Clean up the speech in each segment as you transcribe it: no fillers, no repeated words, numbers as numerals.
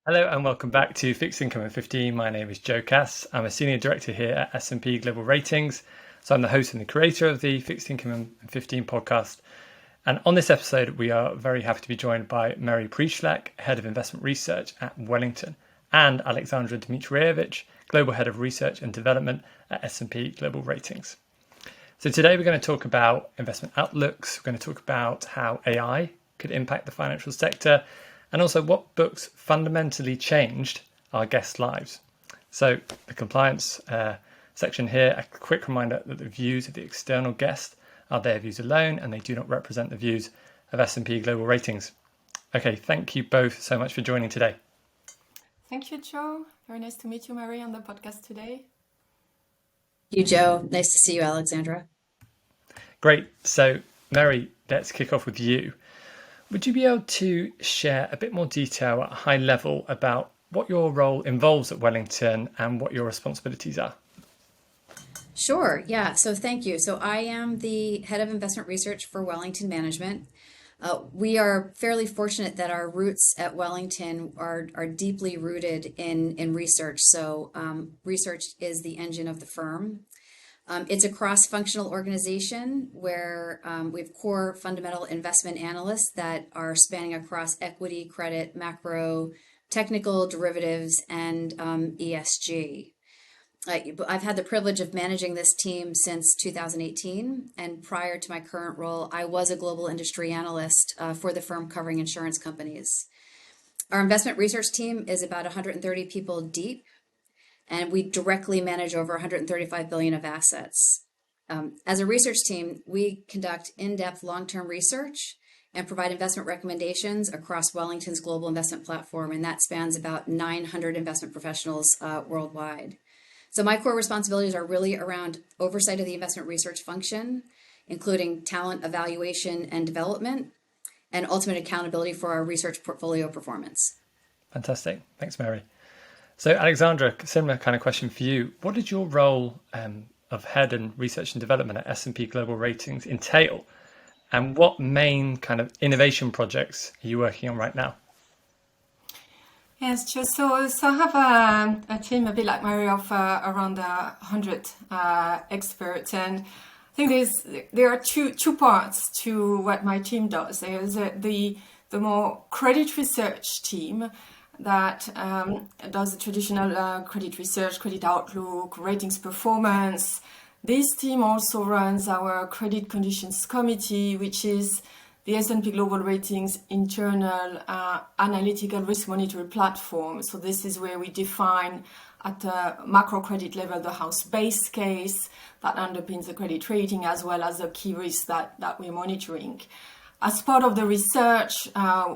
Hello and welcome back to Fixed Income at 15. My name is Joe Cass. I'm a Senior Director here at S&P Global Ratings. So I'm the host and the creator of the Fixed Income at 15 podcast. And on this episode, we are very happy to be joined by Mary Pryshlak, Head of Investment Research at Wellington, and Alexandra Dimitrijevic, Global Head of Research and Development at S&P Global Ratings. So today we're going to talk about investment outlooks. We're going to talk about how AI could impact the financial sector, and also what books fundamentally changed our guests' lives. So the compliance section here, a quick reminder that the views of the external guest are their views alone and they do not represent the views of S&P Global Ratings. Okay, thank you both so much for joining today. Thank you, Joe. Very nice to meet you, Mary, on the podcast today. Thank you, Joe. Nice to see you, Alexandra. Great. So Mary, let's kick off with you. Would you be able to share a bit more detail at a high level about what your role involves at Wellington and what your responsibilities are? Sure. Yeah. So thank you. So I am the head of investment research for Wellington Management. We are fairly fortunate that our roots at Wellington are deeply rooted in research. So research is the engine of the firm. It's a cross-functional organization where we have core fundamental investment analysts that are spanning across equity, credit, macro, technical, derivatives, and ESG. I've had the privilege of managing this team since 2018, and prior to my current role, I was a global industry analyst for the firm covering insurance companies. Our investment research team is about 130 people deep, and we directly manage over 135 billion of assets. As a research team, we conduct in-depth long-term research and provide investment recommendations across Wellington's global investment platform, and that spans about 900 investment professionals worldwide. So my core responsibilities are really around oversight of the investment research function, including talent evaluation and development, and ultimate accountability for our research portfolio performance. Fantastic. Thanks, Mary. So Alexandra, similar kind of question for you. What did your role of head and research and development at S&P Global Ratings entail? And what main kind of innovation projects are you working on right now? Yes, just so I have a team a bit like Mary of around 100 experts, and I think there are two parts to what my team does. There's the more credit research team that does the traditional credit research, credit outlook, ratings performance. This team also runs our credit conditions committee, which is the S&P Global Ratings internal analytical risk monitoring platform. So this is where we define at a macro credit level the house base case that underpins the credit rating, as well as the key risks that we're monitoring. As part of the research,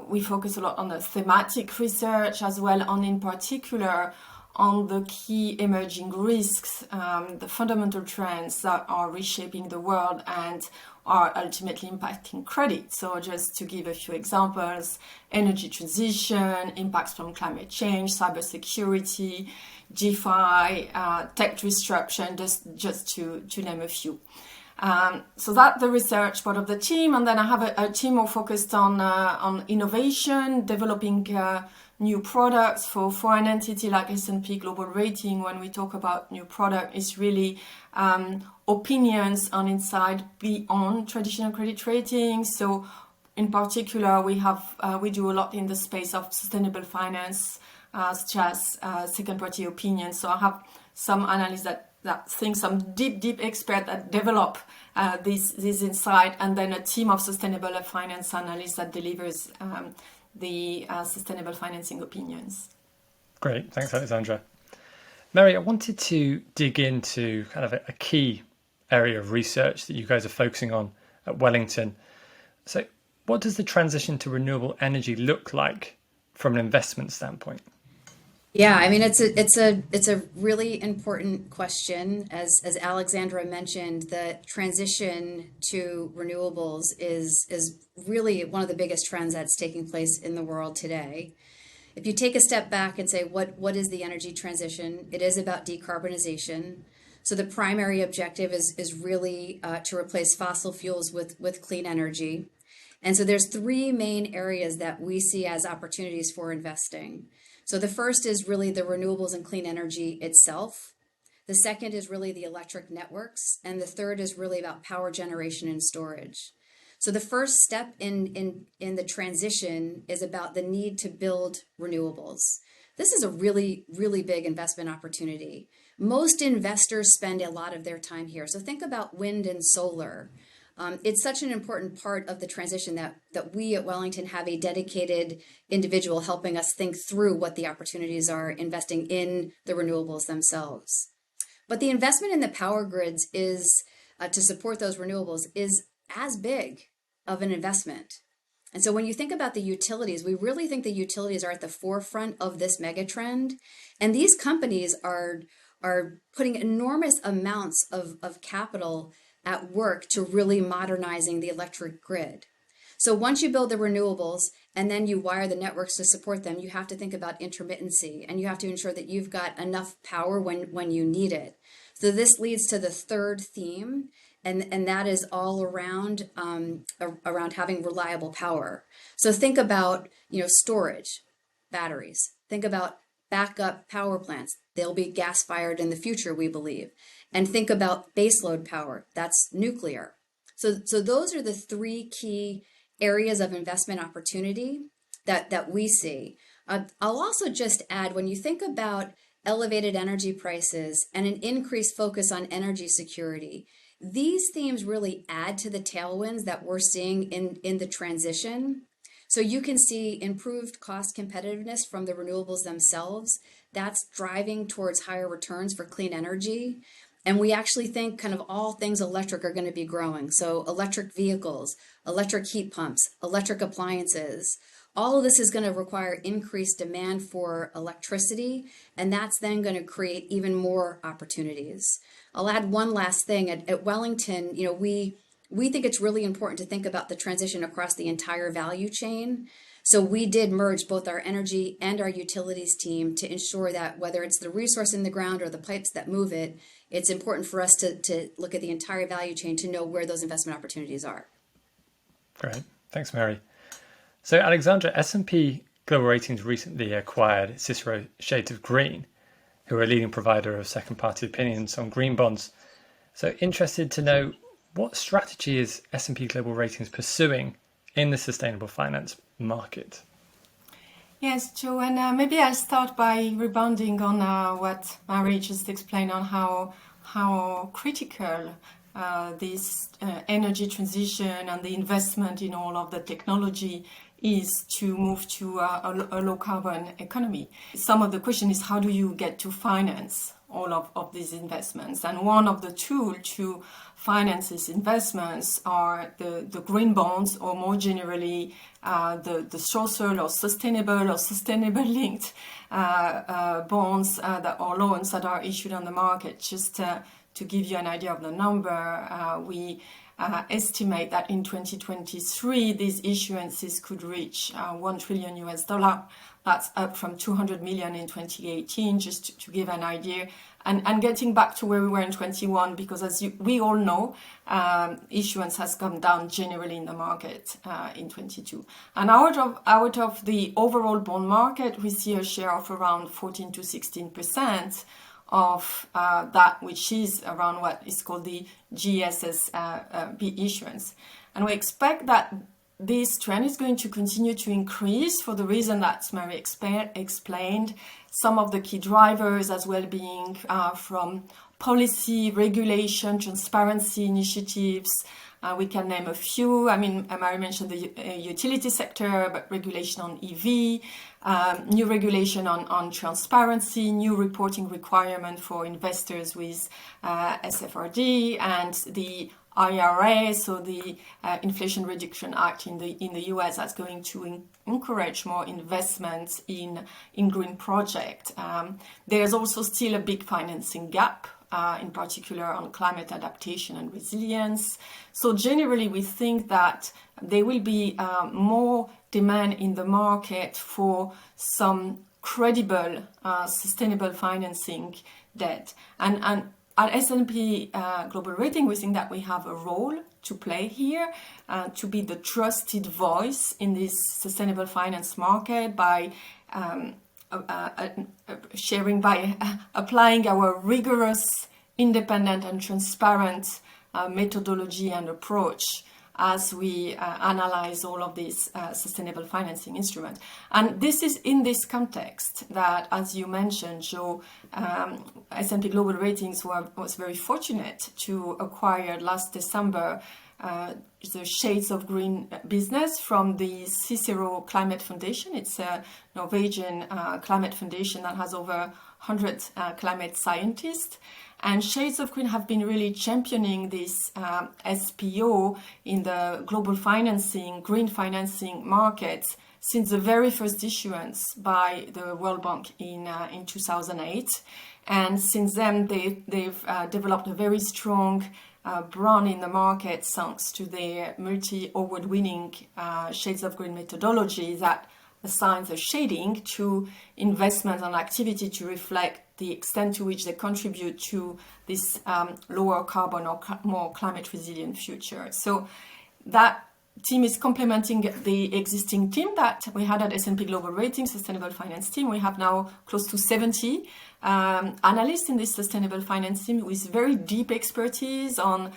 we focus a lot on the thematic research as well, on in particular on the key emerging risks, the fundamental trends that are reshaping the world and are ultimately impacting credit. So just to give a few examples, energy transition, impacts from climate change, cybersecurity, DeFi, tech disruption, just to name a few. So that's the research part of the team, and then I have a team more focused on innovation, developing new products for an entity like S&P Global Rating. When we talk about new product, it's really opinions on insight beyond traditional credit ratings. So in particular, we do a lot in the space of sustainable finance, such as second-party opinions. So I have some analysts that think, some deep expert that develop this insight, and then a team of sustainable finance analysts that delivers the sustainable financing opinions. Great, thanks, Alexandra. Mary, I wanted to dig into kind of a key area of research that you guys are focusing on at Wellington. So what does the transition to renewable energy look like from an investment standpoint? Yeah, I mean it's a really important question. As Alexandra mentioned, the transition to renewables is really one of the biggest trends that's taking place in the world today. If you take a step back and say what is the energy transition, it is about decarbonization. So the primary objective is really to replace fossil fuels with clean energy. And so there's three main areas that we see as opportunities for investing. So the first is really the renewables and clean energy itself. The second is really the electric networks. And the third is really about power generation and storage. So the first step in the transition is about the need to build renewables. This is a really, really big investment opportunity. Most investors spend a lot of their time here. So think about wind and solar. It's such an important part of the transition that we at Wellington have a dedicated individual helping us think through what the opportunities are investing in the renewables themselves. But the investment in the power grids is to support those renewables is as big of an investment. And so when you think about the utilities, we really think the utilities are at the forefront of this mega trend. And these companies are putting enormous amounts of capital at work to really modernizing the electric grid. So once you build the renewables and then you wire the networks to support them, you have to think about intermittency, and you have to ensure that you've got enough power when you need it. So this leads to the third theme, and that is all around having reliable power. So think about storage, batteries. Think about backup power plants. They'll be gas-fired in the future, we believe. And think about baseload power. That's nuclear. So those are the three key areas of investment opportunity that we see. I'll also just add, when you think about elevated energy prices and an increased focus on energy security, these themes really add to the tailwinds that we're seeing in the transition. So you can see improved cost competitiveness from the renewables themselves. That's driving towards higher returns for clean energy. And we actually think kind of all things electric are going to be growing. So electric vehicles, electric heat pumps, electric appliances, all of this is going to require increased demand for electricity, and that's then going to create even more opportunities. I'll add one last thing. At Wellington, we think it's really important to think about the transition across the entire value chain. So we did merge both our energy and our utilities team to ensure that whether it's the resource in the ground or the pipes that move it, it's important for us to look at the entire value chain to know where those investment opportunities are. Great. Thanks, Mary. So, Alexandra, S&P Global Ratings recently acquired Cicero Shades of Green, who are a leading provider of second-party opinions on green bonds. So, interested to know, what strategy is S&P Global Ratings pursuing in the sustainable finance market? Yes, Joe, and maybe I'll start by rebounding on what Mary just explained on how critical this energy transition and the investment in all of the technology is to move to a low carbon economy. Some of the question is, how do you get to finance all of these investments? And one of the tools to finance these investments are the green bonds, or more generally the social or sustainable linked bonds or loans that are issued on the market. Just to give you an idea of the number, we estimate that in 2023 these issuances could reach $1 trillion US. That's up from 200 million in 2018, just to give an idea. And getting back to where we were in 21, because as we all know, issuance has come down generally in the market in 22. And out of the overall bond market, we see a share of around 14 to 16% of that, which is around what is called the GSSB issuance. And we expect that this trend is going to continue to increase for the reason that Mary explained. Some of the key drivers as well being from policy, regulation, transparency initiatives. We can name a few. I mean, Mary mentioned the utility sector, but regulation on EV, new regulation on transparency, new reporting requirement for investors with SFRD, and the IRA, so the Inflation Reduction Act in the US, that's going to encourage more investment in green projects. There's also still a big financing gap, in particular on climate adaptation and resilience. So generally, we think that there will be more demand in the market for some credible, sustainable financing debt. And at S&P Global Rating, we think that we have a role to play here, to be the trusted voice in this sustainable finance market by sharing by applying our rigorous, independent and transparent methodology and approach as we analyze all of these sustainable financing instruments. And this is in this context that, as you mentioned, Joe, S&P Global Ratings was very fortunate to acquire last December the Shades of Green business from the Cicero Climate Foundation. It's a Norwegian climate foundation that has over 100 climate scientists. And Shades of Green have been really championing this SPO in the global financing, green financing markets since the very first issuance by the World Bank in 2008. And since then, they've developed a very strong brand in the market thanks to their multi-award-winning Shades of Green methodology that assigns a shading to investment and activity to reflect the extent to which they contribute to this lower carbon or more climate resilient future. So that team is complementing the existing team that we had at S&P Global Ratings, Sustainable Finance team. We have now close to 70 analysts in this sustainable finance team with very deep expertise on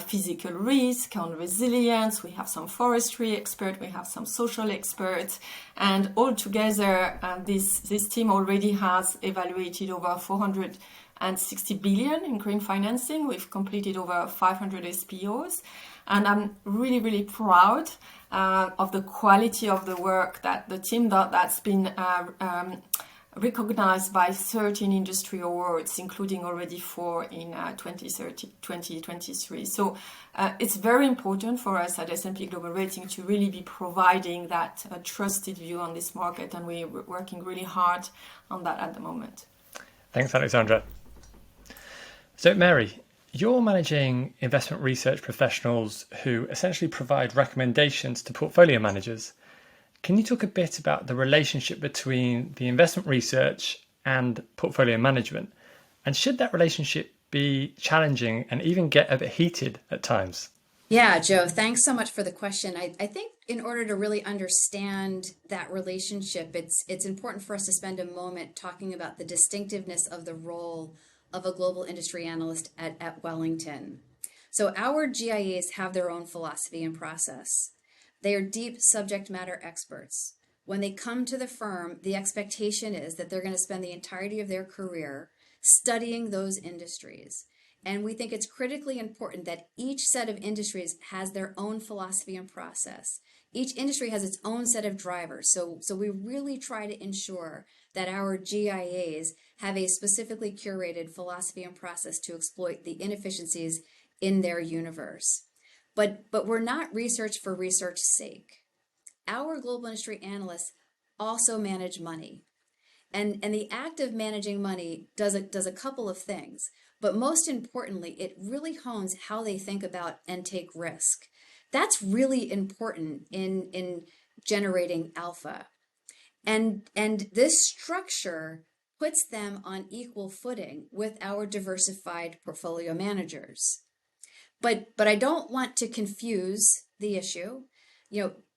physical risk, on resilience. We have some forestry experts, we have some social experts, and all together this team already has evaluated over 460 billion in green financing. We've completed over 500 SPOs. And I'm really, really proud of the quality of the work that the team that's been recognized by 13 industry awards, including already 4 in 2023. So it's very important for us at S&P Global Rating to really be providing that trusted view on this market, and we're working really hard on that at the moment. Thanks, Alexandra. So, Mary, you're managing investment research professionals who essentially provide recommendations to portfolio managers. Can you talk a bit about the relationship between the investment research and portfolio management? And should that relationship be challenging and even get a bit heated at times? Yeah, Joe, thanks so much for the question. I think in order to really understand that relationship, it's important for us to spend a moment talking about the distinctiveness of the role of a global industry analyst at Wellington. So our GIAs have their own philosophy and process. They are deep subject matter experts. When they come to the firm, the expectation is that they're going to spend the entirety of their career studying those industries. And we think it's critically important that each set of industries has their own philosophy and process. Each industry has its own set of drivers. So we really try to ensure that our GIAs have a specifically curated philosophy and process to exploit the inefficiencies in their universe. But we're not research for research's sake. Our global industry analysts also manage money. And the act of managing money does a couple of things. But most importantly, it really hones how they think about and take risk. That's really important in generating alpha. And this structure puts them on equal footing with our diversified portfolio managers. But I don't want to confuse the issue.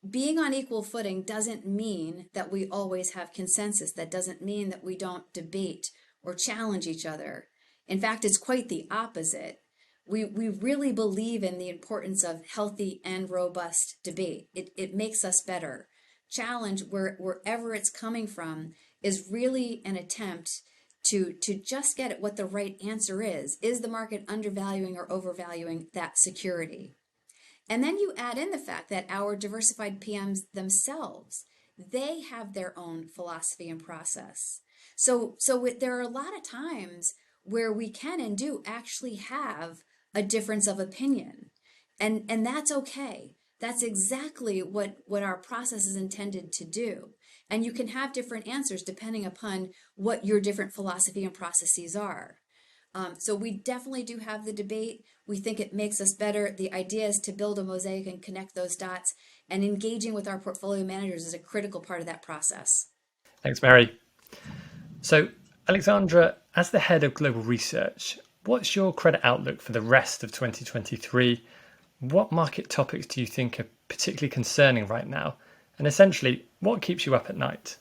Being on equal footing doesn't mean that we always have consensus. That doesn't mean that we don't debate or challenge each other. In fact, it's quite the opposite. We really believe in the importance of healthy and robust debate. It makes us better. Challenge, wherever it's coming from, is really an attempt to just get at what the right answer is. Is the market undervaluing or overvaluing that security? And then you add in the fact that our diversified PMs themselves, they have their own philosophy and process. So there are a lot of times where we can and do actually have a difference of opinion. And that's okay. That's exactly what our process is intended to do. And you can have different answers depending upon what your different philosophy and processes are. So we definitely do have the debate. We think it makes us better. The idea is to build a mosaic and connect those dots, and engaging with our portfolio managers is a critical part of that process. Thanks, Mary. So, Alexandra, as the head of global research, what's your credit outlook for the rest of 2023? What market topics do you think are particularly concerning right now? And essentially, what keeps you up at night?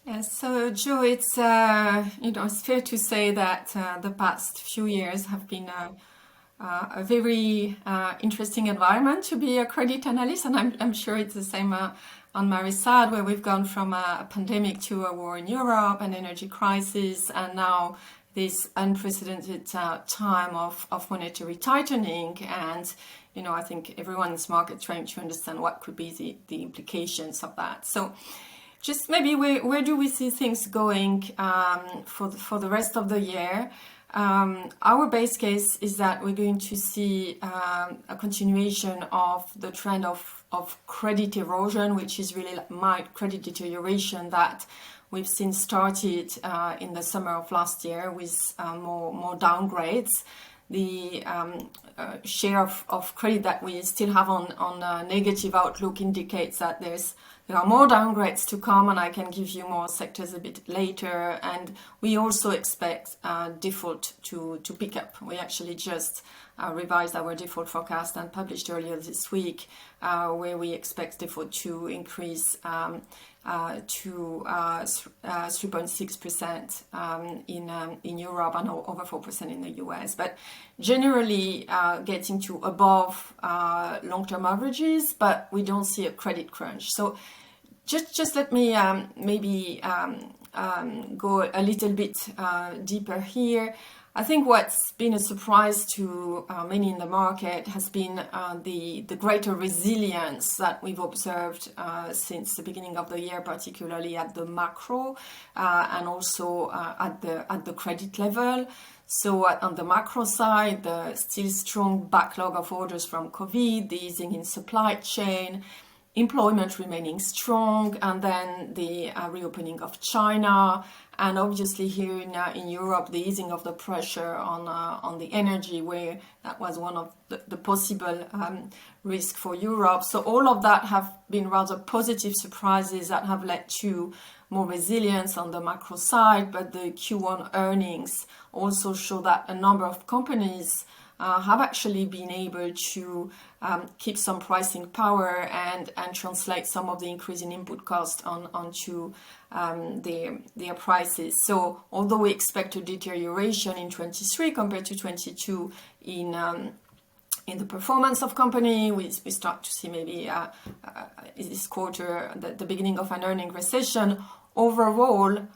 Yes, so Joe, it's fair to say that the past few years have been a very interesting environment to be a credit analyst, and I'm sure it's the same on Mary's side, where we've gone from a pandemic to a war in Europe, an energy crisis, and now this unprecedented time of monetary tightening. And I think everyone's market trying to understand what could be the implications of that. So just maybe where do we see things going for the rest of the year? Our base case is that we're going to see a continuation of the trend of credit erosion, which is really like mild credit deterioration that we've seen started in the summer of last year with more downgrades. The share of credit that we still have on a negative outlook indicates that there are more downgrades to come, and I can give you more sectors a bit later. And we also expect default to pick up. We actually just revised our default forecast and published earlier this week, where we expect default to increase to 3.6% in Europe and over 4% in the US. But generally getting to above long-term averages, but we don't see a credit crunch. So just let me maybe go a little bit deeper here. I think what's been a surprise to many in the market has been the greater resilience that we've observed since the beginning of the year, particularly at the macro and also at the credit level. So on the macro side, the still strong backlog of orders from COVID, the easing in supply chain, employment remaining strong, and then the reopening of China, and obviously here in Europe, the easing of the pressure on the energy, where that was one of the possible risk for Europe. So all of that have been rather positive surprises that have led to more resilience on the macro side, but the Q1 earnings also show that a number of companies have actually been able to keep some pricing power and translate some of the increase in input cost onto their prices. So although we expect a deterioration in 23 compared to 22 in the performance of company, we start to see maybe this quarter the beginning of an earning recession. Overall,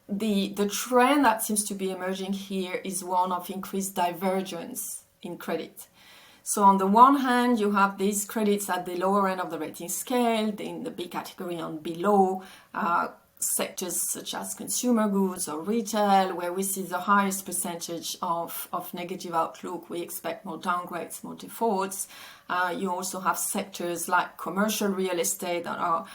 the trend that seems to be emerging here is one of increased divergence in credit. So on the one hand, you have these credits at the lower end of the rating scale, in the B category and below, sectors such as consumer goods or retail, where we see the highest percentage of negative outlook. We expect more downgrades, more defaults. You also have sectors like commercial real estate that are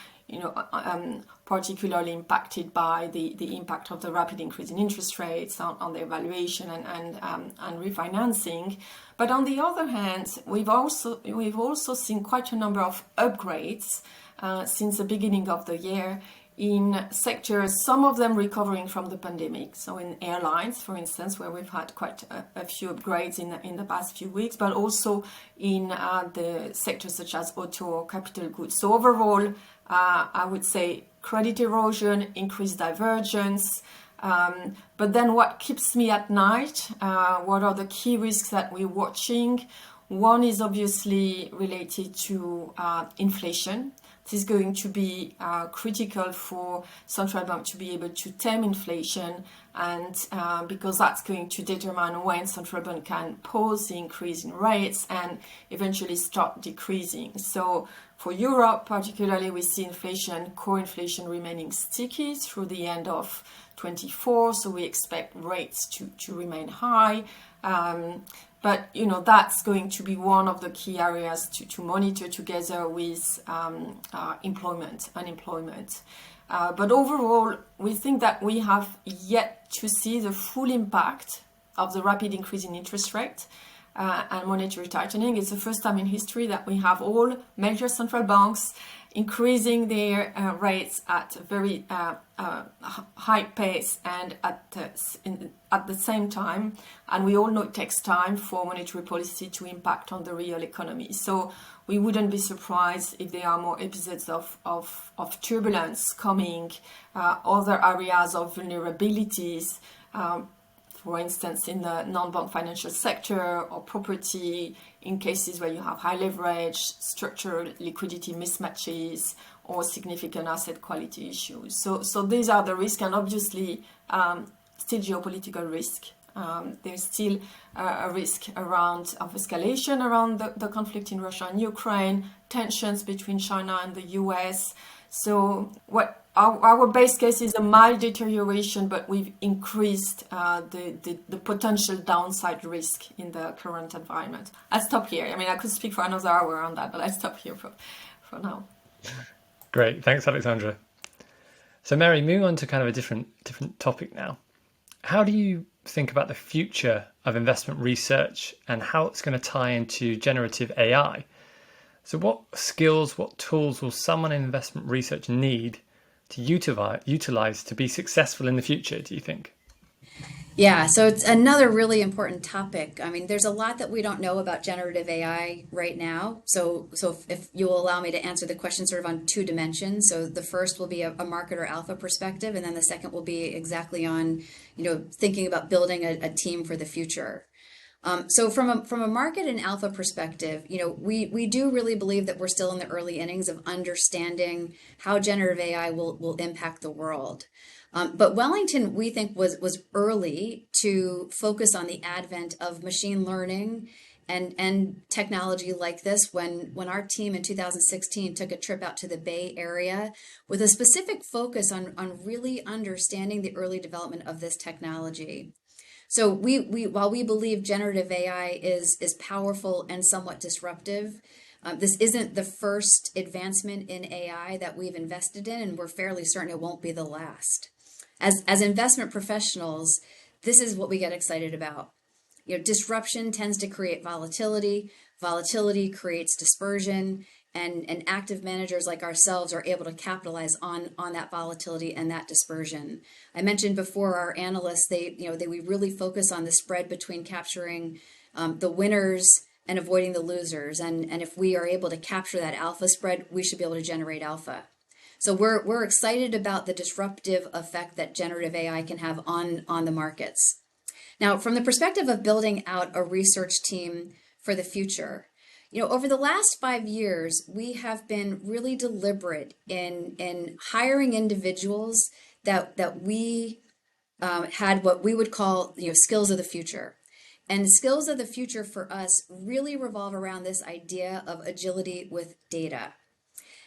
particularly impacted by the impact of the rapid increase in interest rates on their valuation and refinancing. But on the other hand, we've also seen quite a number of upgrades since the beginning of the year in sectors, some of them recovering from the pandemic. So in airlines, for instance, where we've had quite a few upgrades in the past few weeks, but also in the sectors such as auto or capital goods. So overall, I would say credit erosion, increased divergence. But then what keeps me at night? What are the key risks that we're watching? One is obviously related to inflation. This is going to be critical for central bank to be able to tame inflation, and because that's going to determine when central bank can pause the increase in rates and eventually start decreasing. So for Europe particularly, we see inflation, core inflation remaining sticky through the end of 24, so we expect rates to remain high. But that's going to be one of the key areas to monitor together with unemployment. But overall, we think that we have yet to see the full impact of the rapid increase in interest rate and monetary tightening. It's the first time in history that we have all major central banks increasing their rates at a very high pace and at the same time. And we all know it takes time for monetary policy to impact on the real economy. So we wouldn't be surprised if there are more episodes of turbulence coming, other areas of vulnerabilities, for instance, in the non-bank financial sector or property, in cases where you have high leverage, structural liquidity mismatches, or significant asset quality issues. So these are the risks, and obviously still geopolitical risk. There's still a risk of escalation around the conflict in Russia and Ukraine, tensions between China and the US. So what our base case is a mild deterioration, but we've increased the potential downside risk in the current environment. I'll stop here. I mean, I could speak for another hour on that, but I'll stop here for now. Great. Thanks, Alexandra. So Mary, moving on to kind of a different topic now. How do you think about the future of investment research and how it's going to tie into generative AI? So what skills, what tools will someone in investment research need to utilize to be successful in the future, do you think? Yeah, so it's another really important topic. I mean, there's a lot that we don't know about generative AI right now. So if you will allow me to answer the question sort of on two dimensions. So the first will be a market or alpha perspective, and then the second will be exactly on, thinking about building a team for the future. So from a market and alpha perspective, we do really believe that we're still in the early innings of understanding how generative AI will impact the world. But Wellington, we think, was early to focus on the advent of machine learning and technology like this when our team in 2016 took a trip out to the Bay Area with a specific focus on really understanding the early development of this technology. So while we believe generative AI is powerful and somewhat disruptive, this isn't the first advancement in AI that we've invested in, and we're fairly certain it won't be the last. As investment professionals, this is what we get excited about. Disruption tends to create volatility. Volatility creates dispersion, and active managers like ourselves are able to capitalize on that volatility and that dispersion. I mentioned before our analysts, we really focus on the spread between capturing the winners and avoiding the losers. And if we are able to capture that alpha spread, we should be able to generate alpha. So we're excited about the disruptive effect that generative AI can have on the markets. Now, from the perspective of building out a research team for the future, over the last 5 years, we have been really deliberate in hiring individuals that we had what we would call skills of the future. And the skills of the future for us really revolve around this idea of agility with data.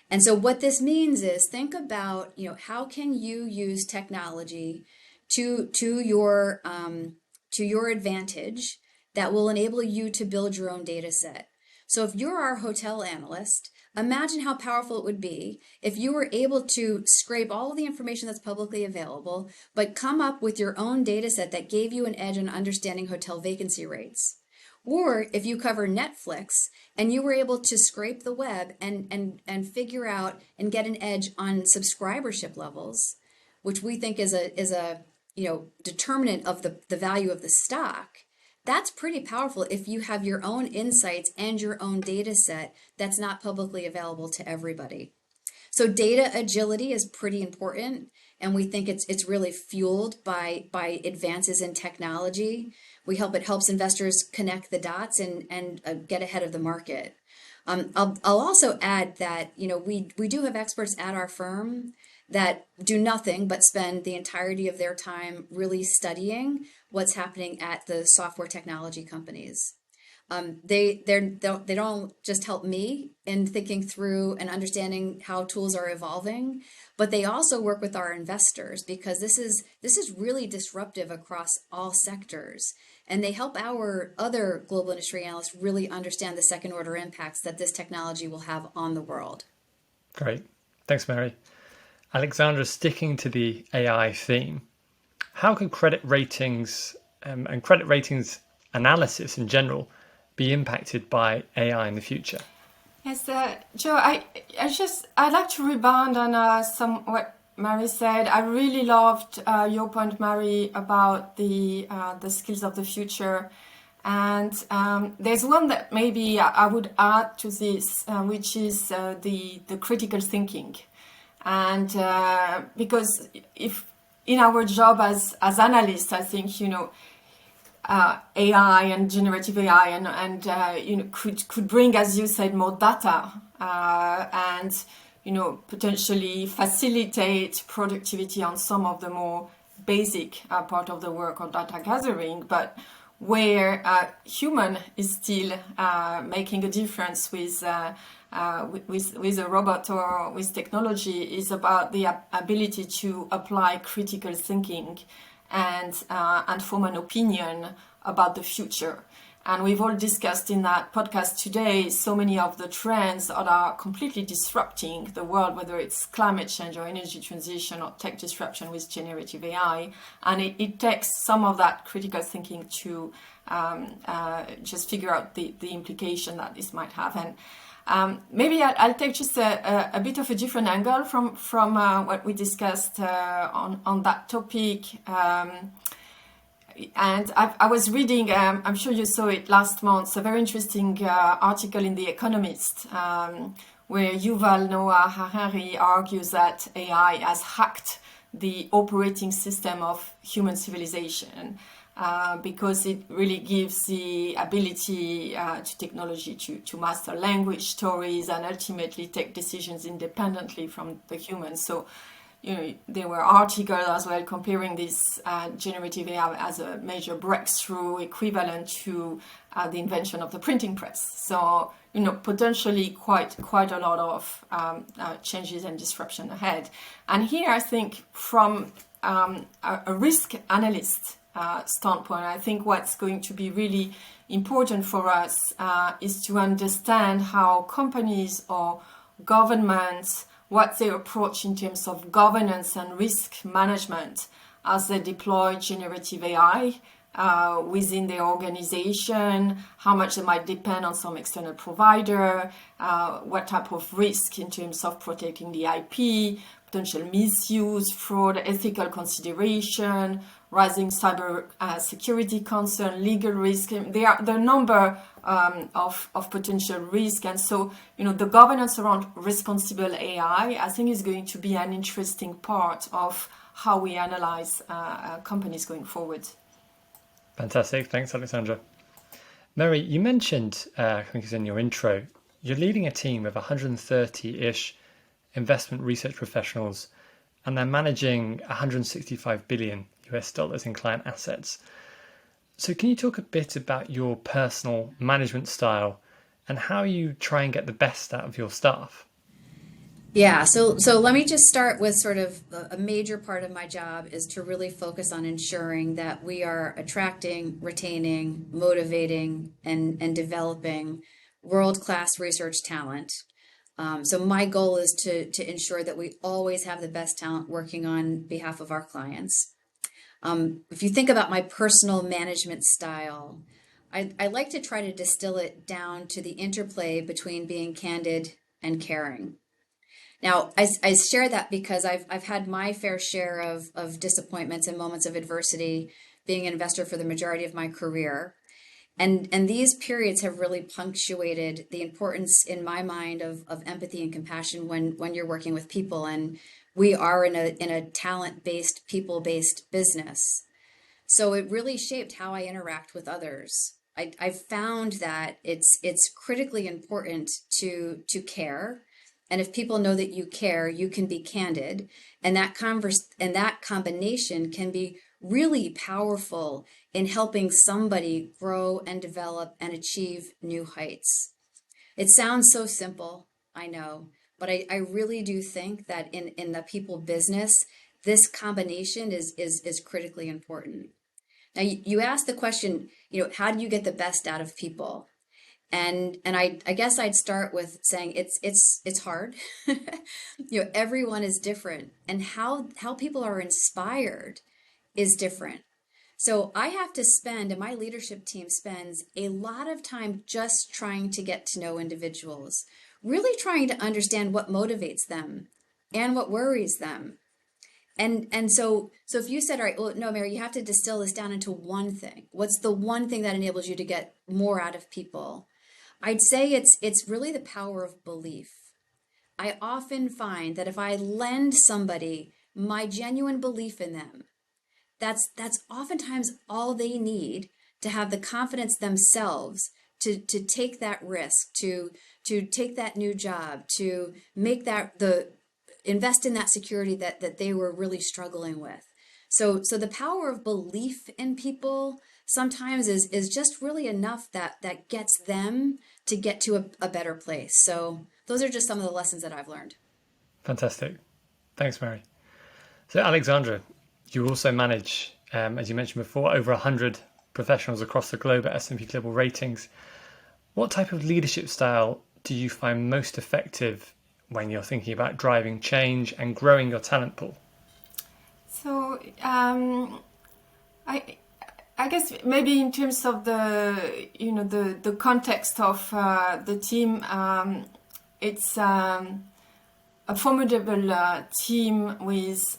And so what this means is think about, how can you use technology to your advantage that will enable you to build your own data set. So if you're our hotel analyst, imagine how powerful it would be if you were able to scrape all of the information that's publicly available, but come up with your own data set that gave you an edge on understanding hotel vacancy rates. Or if you cover Netflix and you were able to scrape the web and figure out and get an edge on subscribership levels, which we think is a determinant of the value of the stock, that's pretty powerful if you have your own insights and your own data set that's not publicly available to everybody. So data agility is pretty important, and we think it's really fueled by advances in technology. It helps investors connect the dots and get ahead of the market. I'll also add that we do have experts at our firm that do nothing but spend the entirety of their time really studying what's happening at the software technology companies. They don't just help me in thinking through and understanding how tools are evolving, but they also work with our investors because this is really disruptive across all sectors. And they help our other global industry analysts really understand the second order impacts that this technology will have on the world. Great. Thanks, Mary. Alexandra, sticking to the AI theme, how can credit ratings and credit ratings analysis in general be impacted by AI in the future? Yes, Joe, I'd like to rebound on what Mary said. I really loved your point, Mary, about the skills of the future. And there's one that maybe I would add to this, which is the critical thinking. And because if in our job as analysts, I think, AI and generative AI and could bring, as you said, more data and potentially facilitate productivity on some of the more basic part of the work or data gathering, but where human is still making a difference with a robot or with technology is about the ability to apply critical thinking and form an opinion about the future. And we've all discussed in that podcast today so many of the trends that are completely disrupting the world, whether it's climate change or energy transition or tech disruption with generative AI. And it takes some of that critical thinking to just figure out the implication that this might have. And maybe I'll take just a bit of a different angle from what we discussed on that topic. And I was reading, I'm sure you saw it last month, a very interesting article in The Economist, where Yuval Noah Harari argues that AI has hacked the operating system of human civilization because it really gives the ability to technology to master language, stories, and ultimately take decisions independently from the humans. So there were articles as well comparing this generative AI as a major breakthrough equivalent to the invention of the printing press. So, potentially quite a lot of changes and disruption ahead. And here, I think from a risk analyst standpoint, I think what's going to be really important for us is to understand how companies or governments, what's their approach in terms of governance and risk management as they deploy generative AI within their organization, how much they might depend on some external provider, what type of risk in terms of protecting the IP, potential misuse, fraud, ethical consideration, rising cyber security concern, legal risk. There are a number of potential risk. And so, the governance around responsible AI, I think, is going to be an interesting part of how we analyze companies going forward. Fantastic. Thanks, Alexandra. Mary, you mentioned, I think it's in your intro, you're leading a team of 130-ish investment research professionals, and they're managing 165 billion US dollars in client assets. So can you talk a bit about your personal management style and how you try and get the best out of your staff? Yeah, so let me just start with sort of a major part of my job is to really focus on ensuring that we are attracting, retaining, motivating, and developing world-class research talent. So my goal is to ensure that we always have the best talent working on behalf of our clients. If you think about my personal management style, I like to try to distill it down to the interplay between being candid and caring. Now, I share that because I've had my fair share of disappointments and moments of adversity being an investor for the majority of my career. And these periods have really punctuated the importance in my mind of empathy and compassion when you're working with people. And we are in a talent-based, people-based business. So it really shaped how I interact with others. I've found that it's critically important to care. And if people know that you care, you can be candid. And that combination can be really powerful in helping somebody grow and develop and achieve new heights. It sounds so simple, I know, but I really do think that in the people business, this combination is critically important. Now, you asked the question, how do you get the best out of people? And I guess I'd start with saying it's hard. Everyone is different, and how people are inspired is different. So I have to spend, and my leadership team spends a lot of time just trying to get to know individuals, really trying to understand what motivates them and what worries them. And so if you said, all right, well, no, Mary, you have to distill this down into one thing. What's the one thing that enables you to get more out of people? I'd say it's really the power of belief. I often find that if I lend somebody my genuine belief in them, that's oftentimes all they need to have the confidence themselves to take that risk, to take that new job, to make that the invest in that security that they were really struggling with. So the power of belief in people sometimes is just really enough that gets them to get to a better place. So those are just some of the lessons that I've learned. Fantastic. Thanks, Mary. So, Alexandra, you also manage, as you mentioned before, over 100 professionals across the globe at S&P Global Ratings. What type of leadership style do you find most effective when you're thinking about driving change and growing your talent pool? So I guess maybe in terms of the context of the team, it's a formidable team with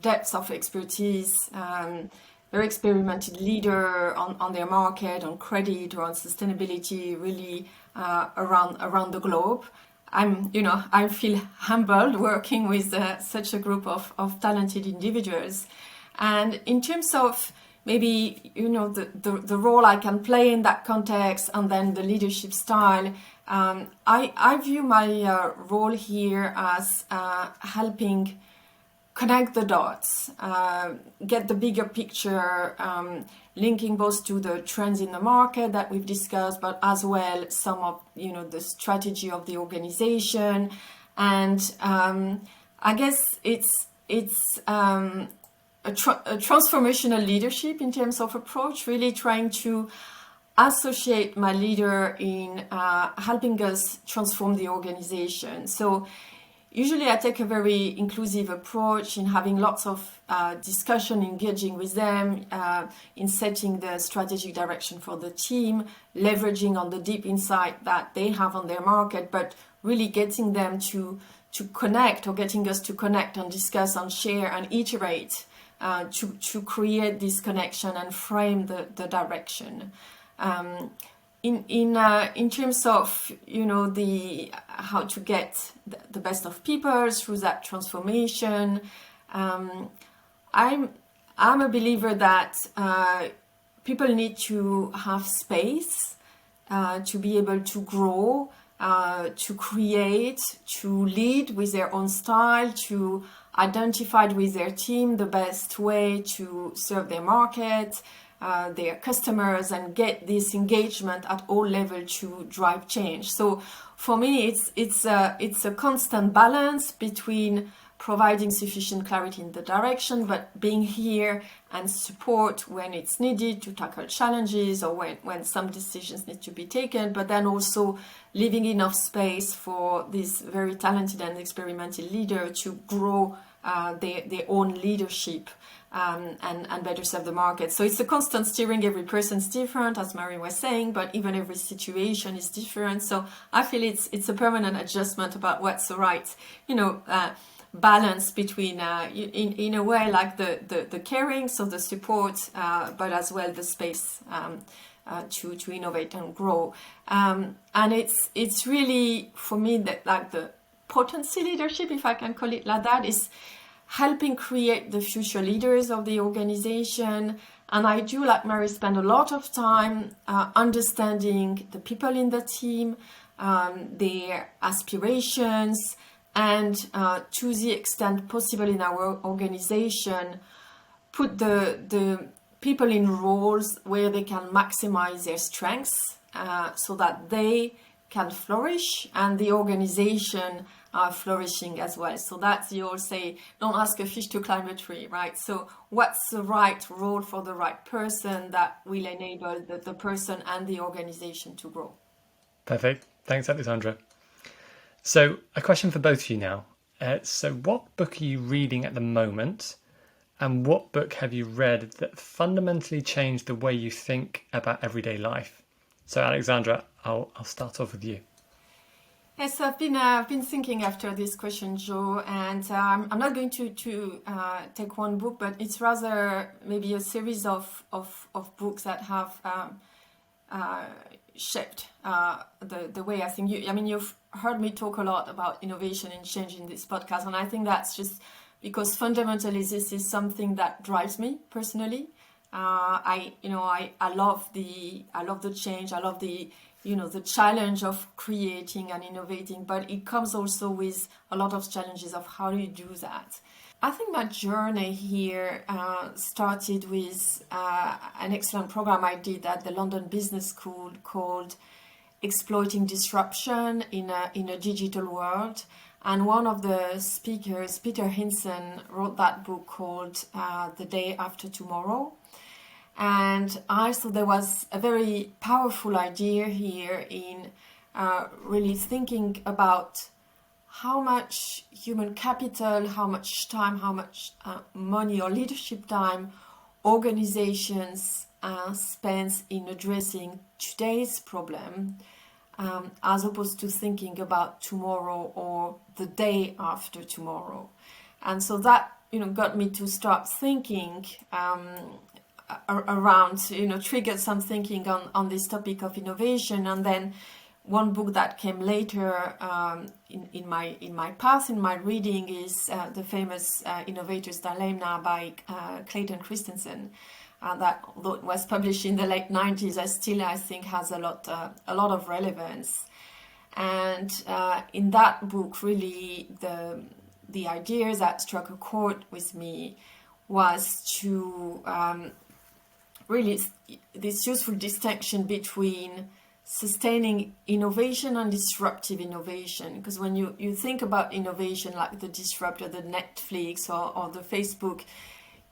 depth of expertise, very experimented leader on their market, on credit or on sustainability, really around the globe. I feel humbled working with such a group of talented individuals. And in terms of maybe, the role I can play in that context and then the leadership style, I view my role here as helping connect the dots, get the bigger picture, linking both to the trends in the market that we've discussed, but as well some of the strategy of the organization. And I guess it's a transformational leadership in terms of approach, really trying to associate my leader in helping us transform the organization. So usually I take a very inclusive approach in having lots of discussion, engaging with them, in setting the strategic direction for the team, leveraging on the deep insight that they have on their market, but really getting them to connect, or getting us to connect and discuss and share and iterate to create this connection and frame the direction. In terms of the how to get the best of people through that transformation, I'm a believer that people need to have space to be able to grow, to create, to lead with their own style, to identify with their team the best way to serve their market, their customers, and get this engagement at all levels to drive change. So for me, it's a constant balance between providing sufficient clarity in the direction, but being here and support when it's needed to tackle challenges, or when some decisions need to be taken, but then also leaving enough space for this very talented and experimented leader to grow their own leadership and better serve the market. So it's a constant steering. Every person's different, as Mary was saying, but even every situation is different. So I feel it's a permanent adjustment about what's the right, balance between, in a way, like the caring, so the support, but as well the space to innovate and grow. And it's really, for me, that like the potency leadership, if I can call it like that, is helping create the future leaders of the organization. And I do, like Mary, spend a lot of time understanding the people in the team, their aspirations, and to the extent possible in our organization, put the people in roles where they can maximize their strengths, so that they can flourish and the organization are flourishing as well. So that's, you all say, don't ask a fish to climb a tree, right? So what's the right role for the right person that will enable the person and the organization to grow? Perfect. Thanks, Alexandra. So a question for both of you now. So what book are you reading at the moment? And what book have you read that fundamentally changed the way you think about everyday life? So Alexandra, I'll start off with you. Yes, I've been thinking after this question, Joe, and I'm not going to take one book, but it's rather maybe a series of books that have shaped the way I think you. I mean, you've heard me talk a lot about innovation and change in this podcast, and I think that's just because fundamentally this is something that drives me personally. I love the change. I love the challenge of creating and innovating, but it comes also with a lot of challenges of how do you do that. I think my journey here started with an excellent program I did at the London Business School called Exploiting Disruption in a Digital World. And one of the speakers, Peter Hinson, wrote that book called The Day After Tomorrow. And I thought there was a very powerful idea here in really thinking about how much human capital, how much time, how much money or leadership time organizations spend in addressing today's problem, as opposed to thinking about tomorrow or the day after tomorrow. And so that got me to start thinking around, triggered some thinking on this topic of innovation. And then one book that came later in my path, in my reading, is the famous Innovators Dilemma by Clayton Christensen. That, although it was published in the late 90s, I think has a lot of relevance. And in that book, really, the idea that struck a chord with me was to really this useful distinction between sustaining innovation and disruptive innovation. Because when you think about innovation like the disruptor, the Netflix or the Facebook,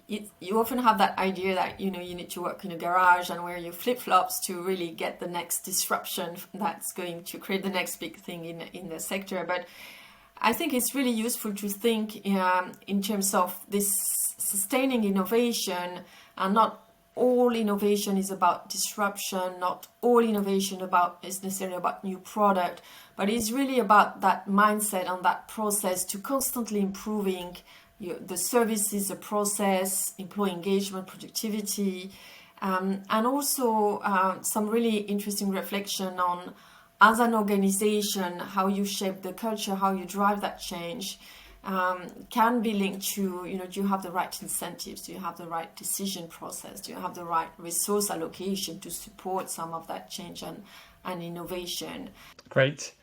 you often have that idea that you need to work in a garage and wear your flip-flops to really get the next disruption that's going to create the next big thing in the sector. But I think it's really useful to think in terms of this sustaining innovation, and not all innovation is about disruption, not all innovation is necessarily about new product, but it's really about that mindset and that process to constantly improving the services, the process, employee engagement, productivity, and also some really interesting reflection on, as an organization, how you shape the culture, how you drive that change. Can be linked to, do you have the right incentives? Do you have the right decision process? Do you have the right resource allocation to support some of that change and innovation? Great.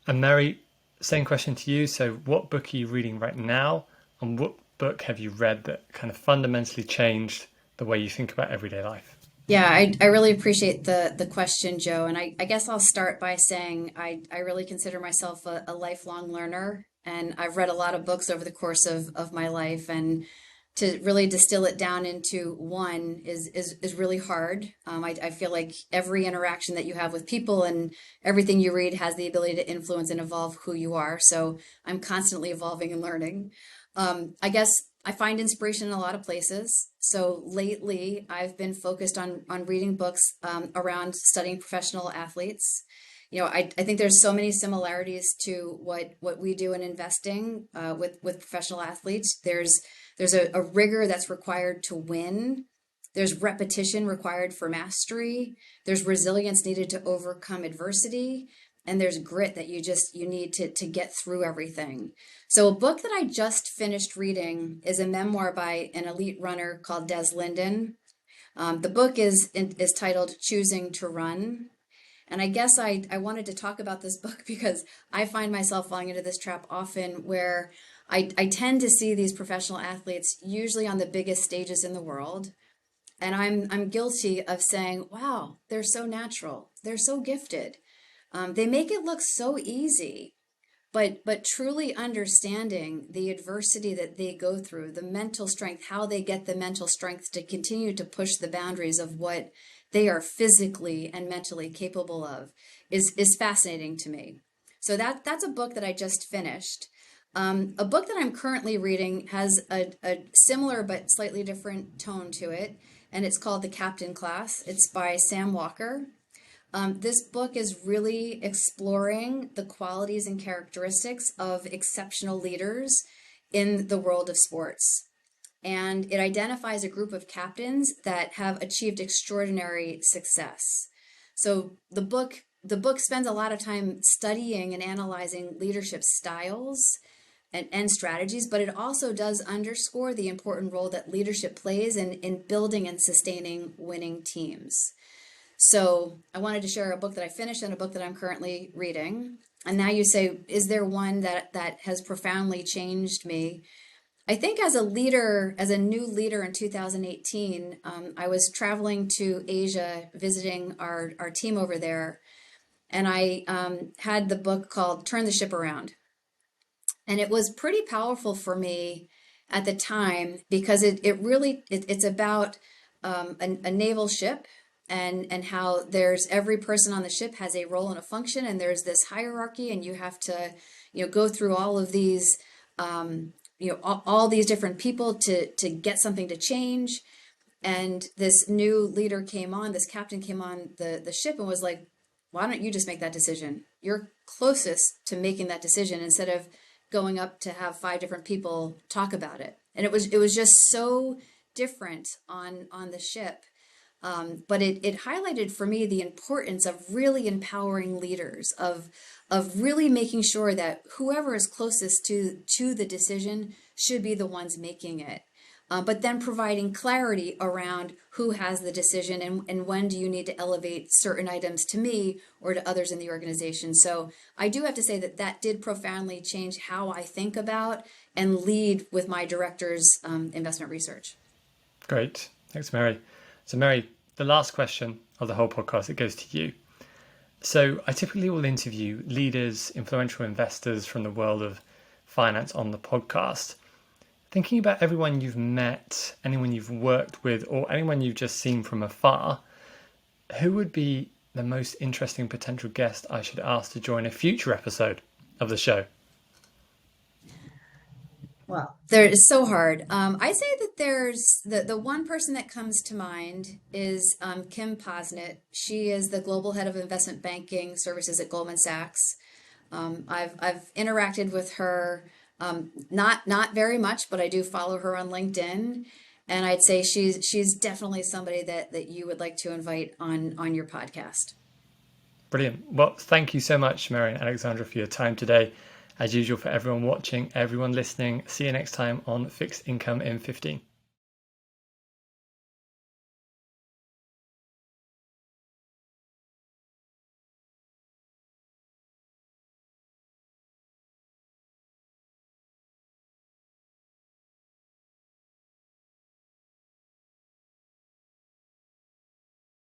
And Mary, same question to you. So what book are you reading right now? And what book have you read that kind of fundamentally changed the way you think about everyday life? Yeah, I really appreciate the question, Joe. And I guess I'll start by saying I really consider myself a lifelong learner. And I've read a lot of books over the course of my life. And to really distill it down into one is really hard. I feel like every interaction that you have with people and everything you read has the ability to influence and evolve who you are. So I'm constantly evolving and learning. I guess I find inspiration in a lot of places. So lately, I've been focused on reading books around studying professional athletes. I think there's so many similarities to what we do in investing with professional athletes. There's a rigor that's required to win. There's repetition required for mastery. There's resilience needed to overcome adversity. And there's grit that you need to get through everything. So a book that I just finished reading is a memoir by an elite runner called Des Linden. The book is titled Choosing to Run. And I guess I wanted to talk about this book because I find myself falling into this trap often, where I tend to see these professional athletes usually on the biggest stages in the world. And I'm guilty of saying, wow, they're so natural. They're so gifted. They make it look so easy, but truly understanding the adversity that they go through, the mental strength, how they get the mental strength to continue to push the boundaries of what they are physically and mentally capable of is fascinating to me. So that's a book that I just finished. A book that I'm currently reading has a similar but slightly different tone to it, and it's called The Captain Class. It's by Sam Walker. This book is really exploring the qualities and characteristics of exceptional leaders in the world of sports. And it identifies a group of captains that have achieved extraordinary success. So the book spends a lot of time studying and analyzing leadership styles and strategies, but it also does underscore the important role that leadership plays in building and sustaining winning teams. So I wanted to share a book that I finished and a book that I'm currently reading. And now you say, is there one that has profoundly changed me? I think as a leader, as a new leader in 2018, I was traveling to Asia, visiting our team over there. And I had the book called Turn the Ship Around. And it was pretty powerful for me at the time because it's about a naval ship and how there's every person on the ship has a role and a function, and there's this hierarchy, and you have to go through all of these all these different people to get something to change. And this new leader came on, this captain came on the ship and was like, why don't you just make that decision? You're closest to making that decision, instead of going up to have 5 different people talk about it. And it was just so different on the ship. But it highlighted for me the importance of really empowering leaders, of really making sure that whoever is closest to the decision should be the ones making it. But then providing clarity around who has the decision and when do you need to elevate certain items to me or to others in the organization. So I do have to say that did profoundly change how I think about and lead with my director's investment research. Great. Thanks, Mary. So Mary, the last question of the whole podcast, it goes to you. So I typically will interview leaders, influential investors from the world of finance on the podcast. Thinking about everyone you've met, anyone you've worked with, or anyone you've just seen from afar, who would be the most interesting potential guest I should ask to join a future episode of the show? Well, it's so hard. I say that there's the one person that comes to mind is Kim Posnett. She is the global head of investment banking services at Goldman Sachs. I've interacted with her, not very much, but I do follow her on LinkedIn, and I'd say she's definitely somebody that you would like to invite on your podcast. Brilliant. Well, thank you so much, Mary and Alexandra, for your time today. As usual, for everyone watching, everyone listening, see you next time on Fixed Income in 15.